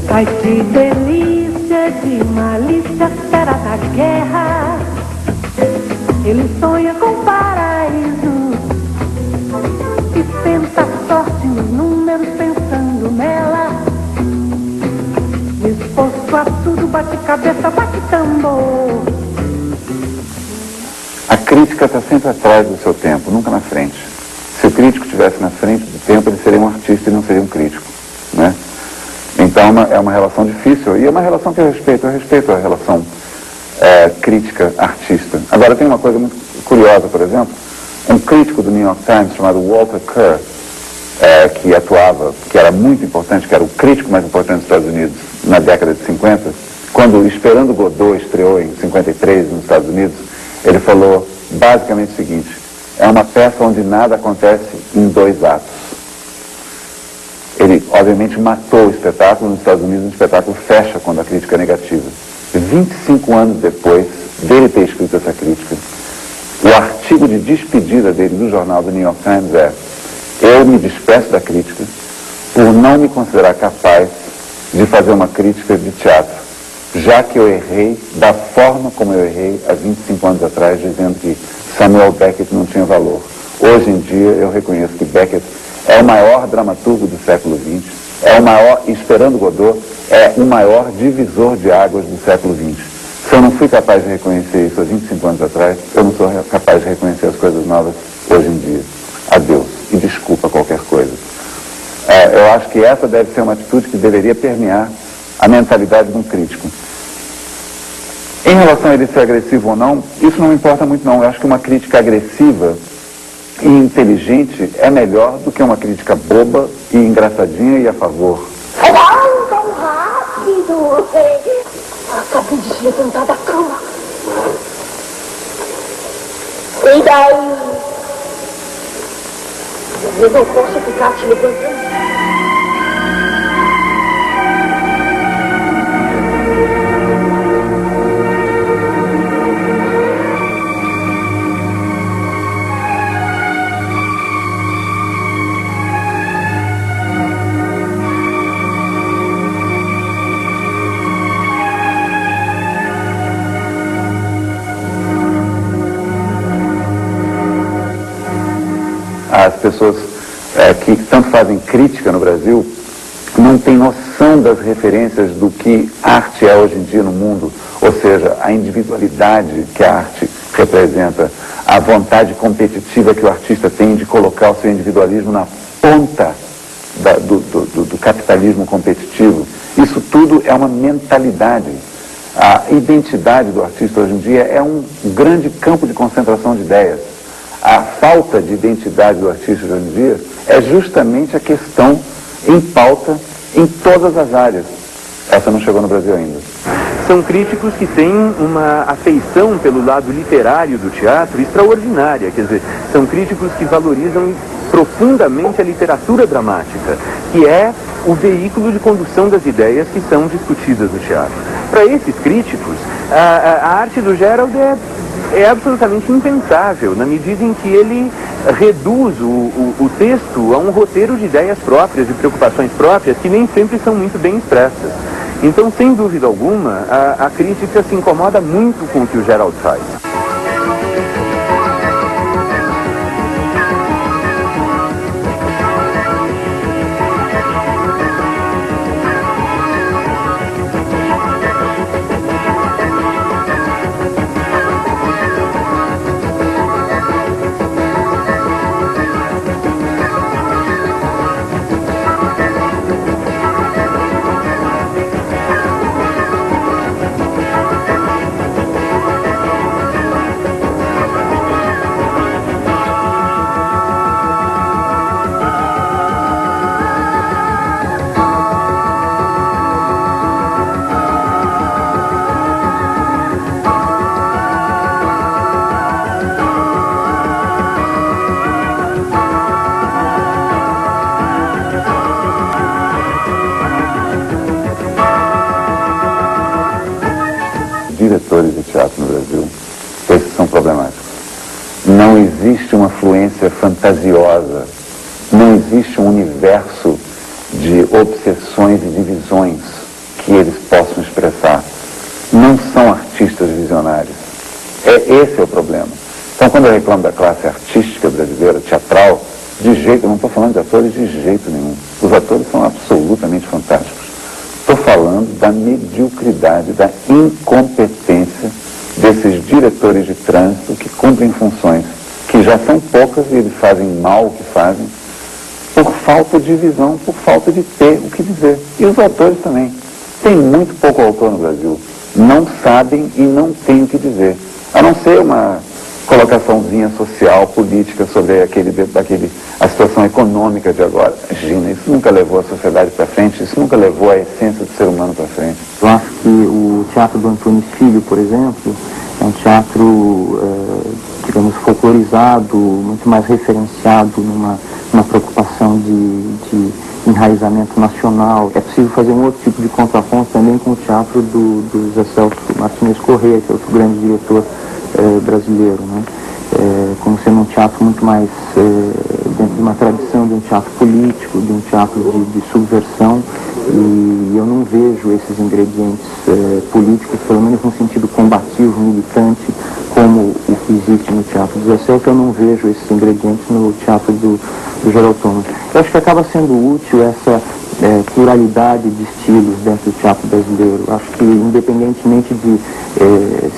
Ai, que delícia de malícia, fera da guerra. Ele sonha com paraíso e pensa a sorte nos números, pensando nela. Disposto a tudo, bate cabeça, bate tambor. A crítica está sempre atrás do seu tempo, nunca na frente. Se o crítico estivesse na frente do tempo, ele seria um artista e não seria um crítico, né? Então é uma relação difícil, e é uma relação que eu respeito a relação crítica-artista. Agora tem uma coisa muito curiosa, por exemplo, um crítico do New York Times chamado Walter Kerr, que era muito importante, que era o crítico mais importante dos Estados Unidos na década de 50, quando Esperando Godot estreou em 53 nos Estados Unidos, ele falou basicamente o seguinte: é uma peça onde nada acontece em 2 atos. Ele, obviamente, matou o espetáculo. Nos Estados Unidos, o espetáculo fecha quando a crítica é negativa. 25 anos depois dele ter escrito essa crítica, o artigo de despedida dele do jornal do New York Times é: eu me despeço da crítica por não me considerar capaz de fazer uma crítica de teatro, já que eu errei da forma como eu errei há 25 anos atrás, dizendo que Samuel Beckett não tinha valor. Hoje em dia eu reconheço que Beckett é o maior dramaturgo do século XX, é o maior, Esperando Godot, é o maior divisor de águas do século XX. Se eu não fui capaz de reconhecer isso há 25 anos atrás, eu não sou capaz de reconhecer as coisas novas hoje em dia. Adeus, e desculpa qualquer coisa. Eu acho que essa deve ser uma atitude que deveria permear a mentalidade de um crítico. Em relação a ele ser agressivo ou não, isso não me importa muito não. Eu acho que uma crítica agressiva e inteligente é melhor do que uma crítica boba e engraçadinha e a favor. Ai, tão rápido! Acabei de se levantar da cama. E daí? Eu não posso ficar te levantando. pessoas que tanto fazem crítica no Brasil não têm noção das referências do que arte é hoje em dia no mundo, ou seja, a individualidade que a arte representa, a vontade competitiva que o artista tem de colocar o seu individualismo na ponta do capitalismo competitivo. Isso tudo é uma mentalidade. A identidade do artista hoje em dia é um grande campo de concentração de ideias. A falta de identidade do artista hoje em dia é justamente a questão em pauta em todas as áreas. Essa não chegou no Brasil ainda. São críticos que têm uma afeição pelo lado literário do teatro extraordinária, quer dizer, são críticos que valorizam profundamente a literatura dramática, que é o veículo de condução das ideias que são discutidas no teatro. Para esses críticos, a arte do Gerald é absolutamente impensável, na medida em que ele reduz o texto a um roteiro de ideias próprias, de preocupações próprias, que nem sempre são muito bem expressas. Então, sem dúvida alguma, a crítica se incomoda muito com o que o Gerald faz. Diretores de teatro no Brasil, esses são problemáticos. Não existe uma fluência fantasiosa, não existe um universo de obsessões e divisões que eles possam expressar. Não são artistas visionários. Esse é o problema. Então, quando eu reclamo da classe artística brasileira, teatral, de jeito, eu não estou falando de atores de jeito nenhum. Os atores são absolutamente fantásticos. Estou falando da mediocridade, da incompetência desses diretores de trânsito que cumprem funções que já são poucas e eles fazem mal o que fazem, por falta de visão, por falta de ter o que dizer. E os autores também. Tem muito pouco autor no Brasil. Não sabem e não têm o que dizer. A não ser uma colocaçãozinha social, política sobre a situação econômica de agora. Imagina, isso nunca levou a sociedade para frente, isso nunca levou a essência do ser humano para frente. Eu acho que o teatro do Antônio Filho, por exemplo, é um teatro, digamos, folclorizado, muito mais referenciado numa preocupação de enraizamento nacional. É possível fazer um outro tipo de contraponto também com o teatro do Zé Celso Martínez Corrêa, que é outro grande diretor brasileiro, né? Como sendo um teatro muito mais dentro de uma tradição de um teatro político, de um teatro de subversão, e eu não vejo esses ingredientes políticos, pelo menos no sentido combativo, militante, como o que existe no teatro do Zé Celso. Eu não vejo esses ingredientes no teatro do Gerald Thomas. Eu acho que acaba sendo útil essa pluralidade de estilos dentro do teatro brasileiro. Acho que, independentemente de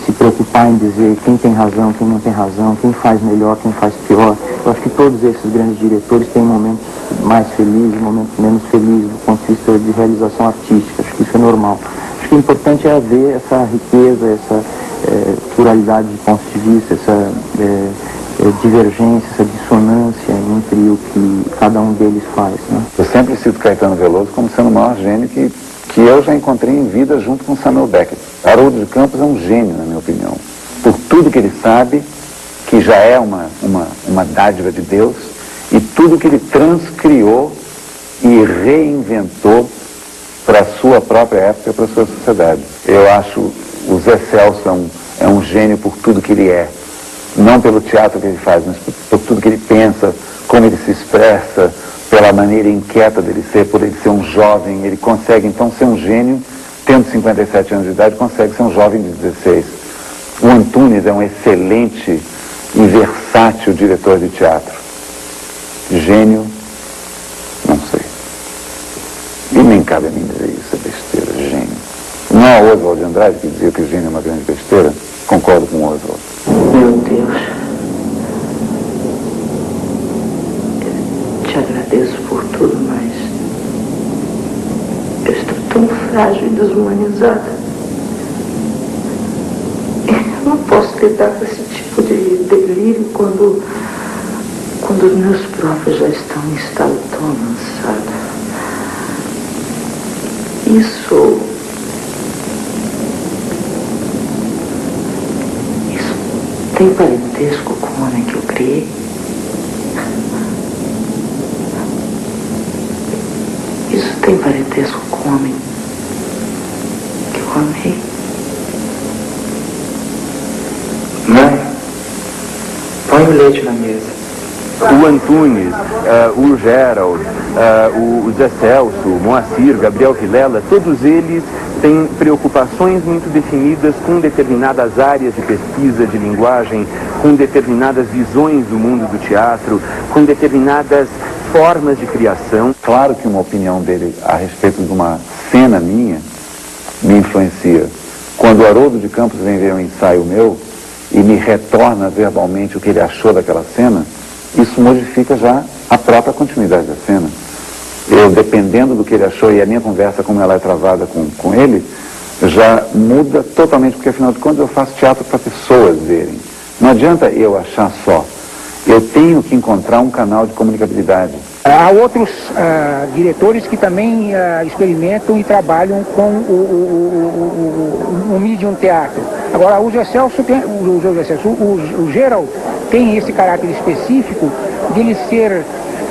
se preocupar em dizer quem tem razão, quem não tem razão, quem faz melhor, quem faz pior, eu acho que todos esses grandes diretores têm momentos mais felizes, momentos menos felizes do ponto de vista de realização artística. Acho que isso é normal. Acho que o importante é haver essa riqueza, essa pluralidade de pontos de vista, essa divergência, essa dissonância entre o que cada um deles faz, né? Eu sempre cito Caetano Veloso como sendo o maior gênio que eu já encontrei em vida junto com Samuel Beckett. Haroldo de Campos é um gênio, na minha opinião, por tudo que ele sabe, que já é uma dádiva de Deus, e tudo que ele transcriou e reinventou para a sua própria época, para a sua sociedade. Eu acho o Zé Celso é um gênio por tudo que ele é. Não pelo teatro que ele faz, mas por tudo que ele pensa, como ele se expressa, pela maneira inquieta dele ser, por ele ser um jovem. Ele consegue, então, ser um gênio, tendo 57 anos de idade, consegue ser um jovem de 16. O Antunes é um excelente e versátil diretor de teatro. Gênio, não sei. E nem cabe a mim dizer isso, é besteira, gênio. Não é o Oswald de Andrade que dizia que o gênio é uma grande besteira? Concordo com o Oswald. Meu Deus, eu te agradeço por tudo, mas eu estou tão frágil e desumanizada. Eu não posso lidar com esse tipo de delírio quando os meus próprios já estão em estado tão avançado. Isso tem parentesco com o homem que eu criei? Isso tem parentesco com o homem que eu amei? Mãe, põe o leite na mesa. O Antunes, o Gerald, o Zé Celso, o Moacir, Gabriel Vilela, todos eles têm preocupações muito definidas com determinadas áreas de pesquisa, de linguagem, com determinadas visões do mundo do teatro, com determinadas formas de criação. Claro que uma opinião dele a respeito de uma cena minha me influencia. Quando o Haroldo de Campos vem ver um ensaio meu e me retorna verbalmente o que ele achou daquela cena, isso modifica já a própria continuidade da cena. Eu, dependendo do que ele achou e a minha conversa, como ela é travada com ele, já muda totalmente, porque afinal de contas eu faço teatro para pessoas verem. Não adianta eu achar só. Eu tenho que encontrar um canal de comunicabilidade. Há outros diretores que também experimentam e trabalham com o medium teatro. Agora, o Gerald tem esse caráter específico de ele ser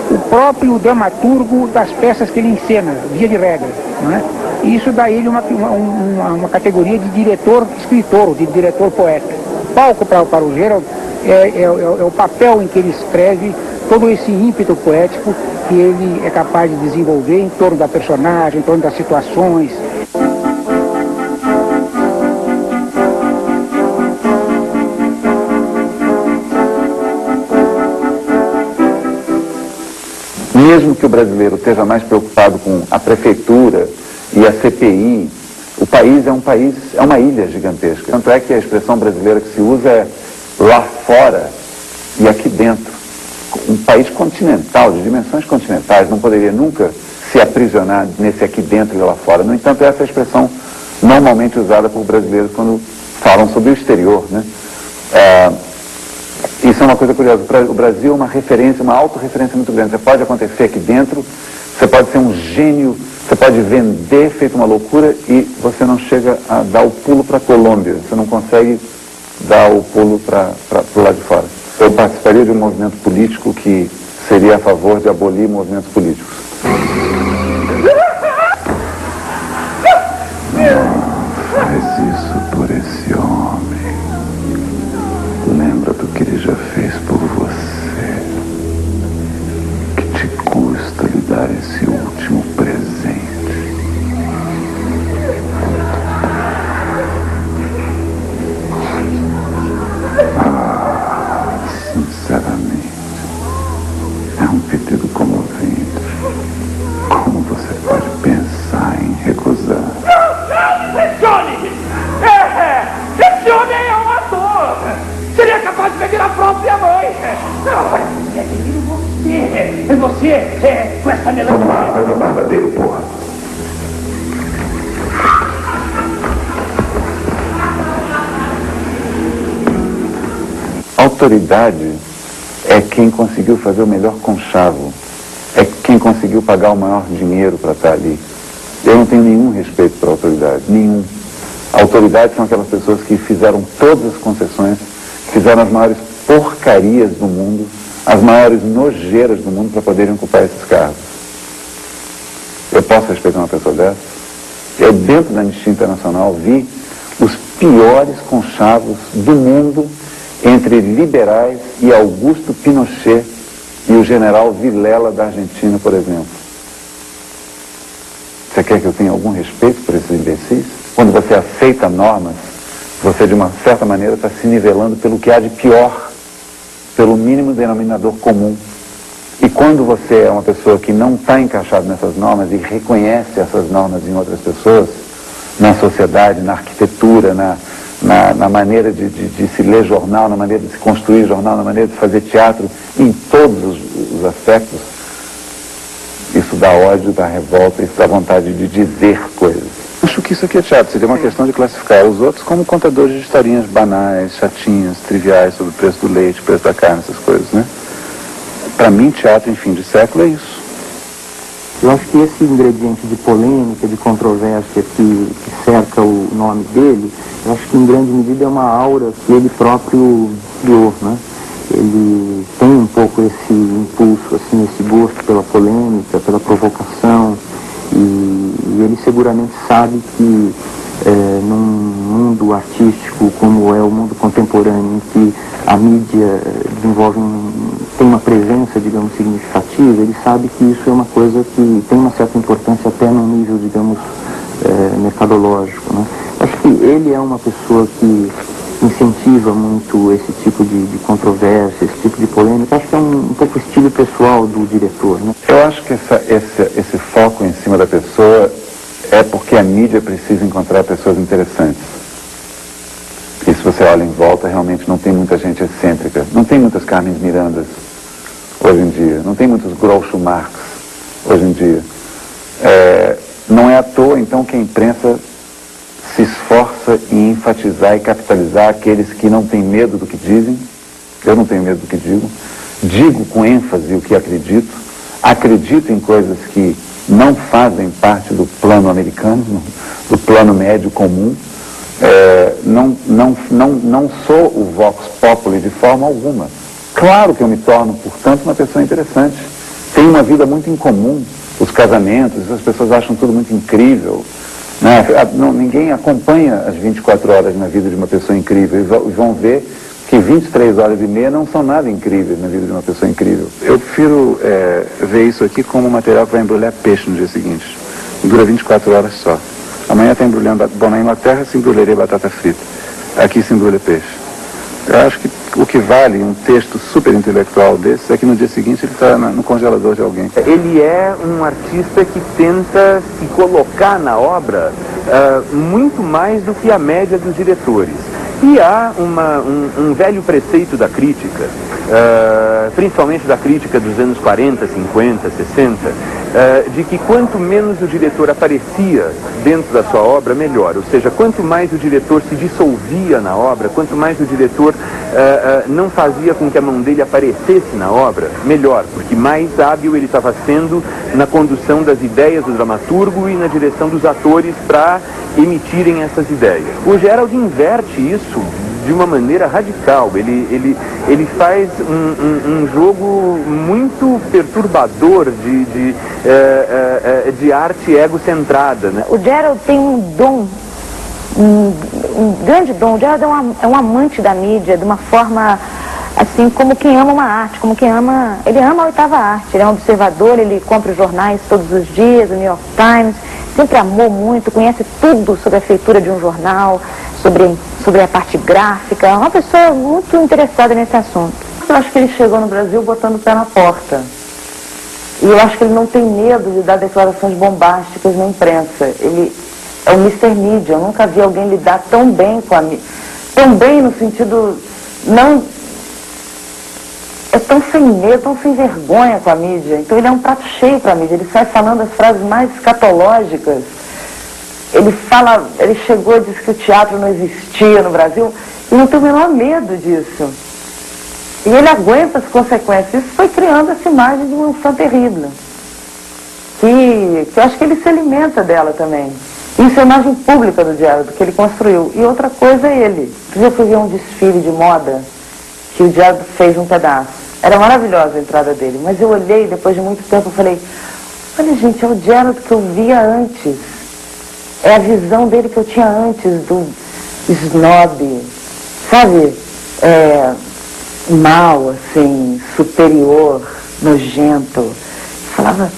o próprio dramaturgo das peças que ele encena, via de regra, não é? E isso dá a ele uma categoria de diretor-escritor, de diretor-poeta. O palco para o Gerald é o papel em que ele escreve todo esse ímpeto poético que ele é capaz de desenvolver em torno da personagem, em torno das situações. Mesmo que o brasileiro esteja mais preocupado com a prefeitura e a CPI, o país é uma ilha gigantesca. Tanto é que a expressão brasileira que se usa é lá fora e aqui dentro. Um país continental, de dimensões continentais, não poderia nunca se aprisionar nesse aqui dentro e lá fora. No entanto, essa é a expressão normalmente usada por brasileiros quando falam sobre o exterior, né? Isso é uma coisa curiosa. O Brasil é uma referência, uma autorreferência muito grande. Você pode acontecer aqui dentro, você pode ser um gênio, você pode vender feito uma loucura e você não chega a dar o pulo para a Colômbia. Você não consegue dar o pulo para o lado de fora. Eu participaria de um movimento político que seria a favor de abolir movimentos políticos. Faz isso por esse homem. Lembra do que ele já fez por você. Que te custa lhe dar esse último presente. Sinceramente, é um pedido comovente. Como você pode pensar em recusar? Esse homem! Esse homem é um ator! Seria capaz de vender a própria mãe! Não, é delírio você! Você, com essa melancolia! Vamos lá, faz a barba dele, porra! Autoridade é quem conseguiu fazer o melhor conchavo, é quem conseguiu pagar o maior dinheiro para estar ali. Eu não tenho nenhum respeito para a autoridade, nenhum. Autoridades são aquelas pessoas que fizeram todas as concessões, fizeram as maiores porcarias do mundo, as maiores nojeiras do mundo para poderem ocupar esses cargos. Eu posso respeitar uma pessoa dessa? Eu, dentro da Anistia Internacional, vi os piores conchavos do mundo entre liberais e Augusto Pinochet e o general Vilela da Argentina, por exemplo. Você quer que eu tenha algum respeito por esses imbecis? Quando você aceita normas, você de uma certa maneira está se nivelando pelo que há de pior, pelo mínimo denominador comum. E quando você é uma pessoa que não está encaixada nessas normas e reconhece essas normas em outras pessoas, na sociedade, na arquitetura, na maneira de se ler jornal, na maneira de se construir jornal, na maneira de fazer teatro, em todos os aspectos, isso dá ódio, dá revolta, isso dá vontade de dizer coisas. Acho que isso aqui é teatro, seria uma questão de classificar os outros como contadores de historinhas banais, chatinhas, triviais, sobre o preço do leite, o preço da carne, essas coisas, né? Para mim, teatro em fim de século é isso. Eu acho que esse ingrediente de polêmica, de controvérsia que cerca o nome dele, eu acho que em grande medida é uma aura que ele próprio criou, né? Ele tem um pouco esse impulso, assim, esse gosto pela polêmica, pela provocação, e ele seguramente sabe que num mundo artístico como é o mundo contemporâneo, em que a mídia tem uma presença, digamos, significativa, ele sabe que isso é uma coisa que tem uma certa importância até no nível, digamos, mercadológico, né? Acho que ele é uma pessoa que incentiva muito esse tipo de controvérsia, esse tipo de polêmica. Acho que é um pouco o estilo pessoal do diretor, né? Eu acho que esse foco em cima da pessoa é porque a mídia precisa encontrar pessoas interessantes. E se você olha em volta, realmente não tem muita gente excêntrica. Não tem muitas Carmen Mirandas hoje em dia. Não tem muitos Groucho Marx hoje em dia. Não é à toa, então, que a imprensa se esforça em enfatizar e capitalizar aqueles que não têm medo do que dizem. Eu não tenho medo do que digo com ênfase o que acredito em coisas que não fazem parte do plano americano, do plano médio comum. Não sou o vox populi de forma alguma. Claro que eu me torno, portanto, uma pessoa interessante. Tenho uma vida muito incomum. Os casamentos, as pessoas acham tudo muito incrível. Né? Ninguém acompanha as 24 horas na vida de uma pessoa incrível e vão ver que 23 horas e meia não são nada incríveis na vida de uma pessoa incrível. Eu prefiro ver isso aqui como material que vai embrulhar peixe no dia seguinte. Dura 24 horas só. Amanhã está embrulhando... Bom, na Inglaterra se embrulharia batata frita. Aqui se embrulha peixe. Eu acho que o que vale um texto super intelectual desse é que no dia seguinte ele está no congelador de alguém. Ele é um artista que tenta se colocar na obra muito mais do que a média dos diretores. E há um velho preceito da crítica, principalmente da crítica dos anos 40, 50, 60, de que quanto menos o diretor aparecia dentro da sua obra, melhor. Ou seja, quanto mais o diretor se dissolvia na obra, quanto mais o diretor não fazia com que a mão dele aparecesse na obra, melhor, porque mais hábil ele estava sendo na condução das ideias do dramaturgo e na direção dos atores para emitirem essas ideias. O Gerald inverte isso de uma maneira radical. Ele faz um jogo muito perturbador de arte egocentrada, né? O Gerald tem um dom, um grande dom. O Gerald é um amante da mídia, de uma forma assim como quem ama uma arte, como quem ama... Ele ama a oitava arte, ele é um observador, ele compra os jornais todos os dias, o New York Times, sempre amou muito, conhece tudo sobre a feitura de um jornal, sobre a parte gráfica, é uma pessoa muito interessada nesse assunto. Eu acho que ele chegou no Brasil botando o pé na porta. E eu acho que ele não tem medo de dar declarações bombásticas na imprensa. Ele é o Mr. Mídia. Eu nunca vi alguém lidar tão bem com a mídia. Tão bem no sentido, não... É tão sem medo, tão sem vergonha com a mídia. Então ele é um prato cheio para a mídia. Ele sai falando as frases mais escatológicas. Ele chegou e disse que o teatro não existia no Brasil. E não tem o menor medo disso. E ele aguenta as consequências. Isso foi criando essa imagem de uma enfant terrível. Que eu acho que ele se alimenta dela também. Isso é a imagem pública do Gerald, que ele construiu. E outra coisa é ele. Eu fui ver um desfile de moda que o Gerald fez um pedaço. Era maravilhosa a entrada dele, mas eu olhei depois de muito tempo e falei, olha gente, é o Gerald que eu via antes. É a visão dele que eu tinha antes do snob, sabe? Mal, assim, superior, nojento. Falava,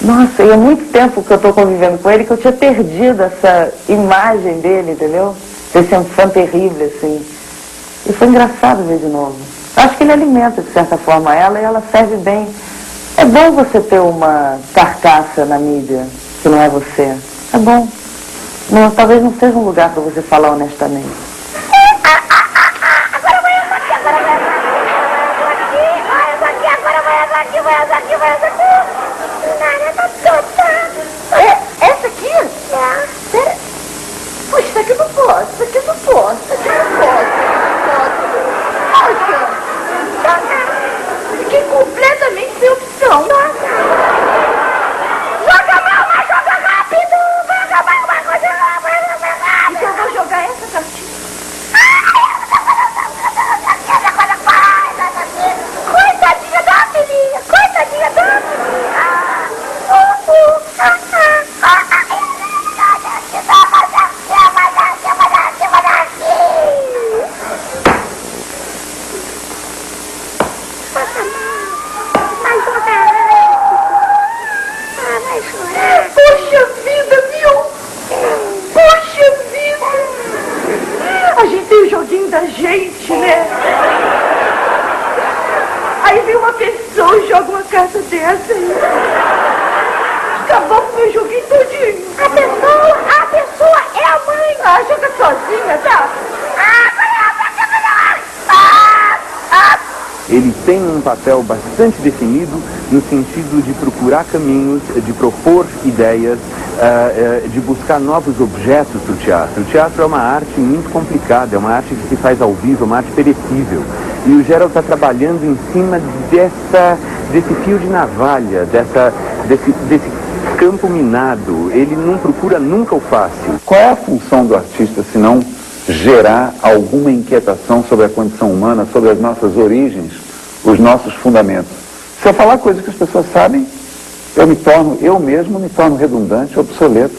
nossa, e há muito tempo que eu estou convivendo com ele que eu tinha perdido essa imagem dele, entendeu? Desse enfant terrível, assim. E foi engraçado ver de novo. Acho que ele alimenta, de certa forma, ela e ela serve bem. É bom você ter uma carcaça na mídia, que não é você. É bom. Não, talvez não seja um lugar para você falar honestamente. Essa aqui? Pera. Puxa, isso aqui eu não posso, isso aqui eu não posso, isso aqui eu não posso. Poxa. Fiquei completamente sem opção. Joga mal, mas joga rápido! Joga mal, mas joga rápido! Então eu vou jogar essa cartinha. Coitadinha da filhinha! Coitadinha da filhinha! Poxa vida, viu? Poxa vida! A gente tem o joguinho da gente, né? Aí vem uma pessoa e joga uma carta dessa aí. Acabou com o meu joguinho todinho. A pessoa é a mãe. Ah, joga sozinha, tá? Ele tem um papel bastante definido no sentido de procurar caminhos, de propor ideias, de buscar novos objetos para o teatro. O teatro é uma arte muito complicada, é uma arte que se faz ao vivo, é uma arte perecível. E o Gerald está trabalhando em cima desse fio de navalha, desse campo minado. Ele não procura nunca o fácil. Qual é a função do artista, se não gerar alguma inquietação sobre a condição humana, sobre as nossas origens, os nossos fundamentos? Se eu falar coisas que as pessoas sabem, eu mesmo me torno redundante, obsoleto.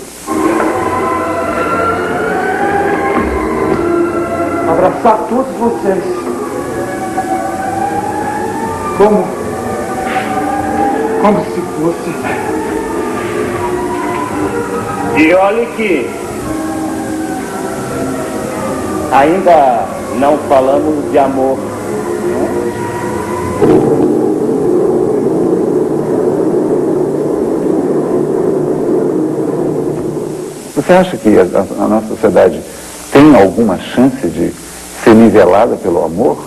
Abraçar todos vocês. Como se fosse. E olhe que ainda não falamos de amor. Você acha que a nossa sociedade tem alguma chance de ser nivelada pelo amor?